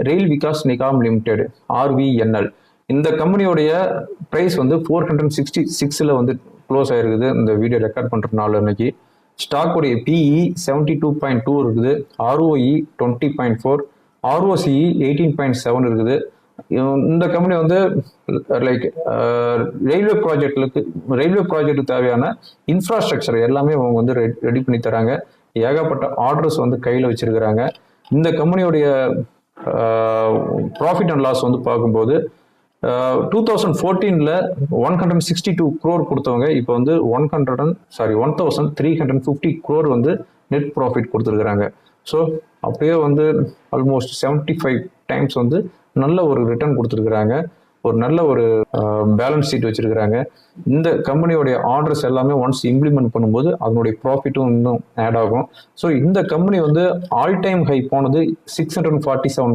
Rail Vikas Nigam limited RVNL. இந்த கம்பெனியோடைய price வந்து 466 வந்து க்ளோஸ் ஆயிருக்குது இந்த வீடியோ ரெக்கார்ட் பண்ற நாள் அன்னைக்கு. ஸ்டாக்குடைய பிஇ 72.2 இருக்குது, ROE 20.4, ROCE 18.7 இருக்குது. இந்த கம்பெனி வந்து லைக் ரயில்வே ப்ராஜெக்டுக்கு தேவையான இன்ஃப்ராஸ்ட்ரக்சர் எல்லாமே அவங்க வந்து ரெடி பண்ணி தராங்க. ஏகப்பட்ட ஆர்டர்ஸ் வந்து கையில் வச்சிருக்கிறாங்க. இந்த கம்பெனியோடைய ப்ராஃபிட் அண்ட் லாஸ் வந்து பார்க்கும்போது 2014 162 crore கொடுத்தவங்க இப்போ வந்து 1350 crore வந்து நெட் ப்ராஃபிட் கொடுத்துருக்குறாங்க. ஸோ அப்படியே வந்து ஆல்மோஸ்ட் 75 times வந்து நல்ல ஒரு ரிட்டர்ன் கொடுத்துருக்குறாங்க. ஒரு நல்ல ஒரு பேலன்ஸ் ஷீட் வச்சிருக்கிறாங்க. இந்த கம்பெனியோடைய ஆர்டர்ஸ் எல்லாமே ஒன்ஸ் இம்ப்ளிமெண்ட் பண்ணும்போது அதனுடைய ப்ராஃபிட்டும் இன்னும் ஆட் ஆகும். ஸோ இந்த கம்பெனி வந்து ஆல் டைம் ஹை போனது 647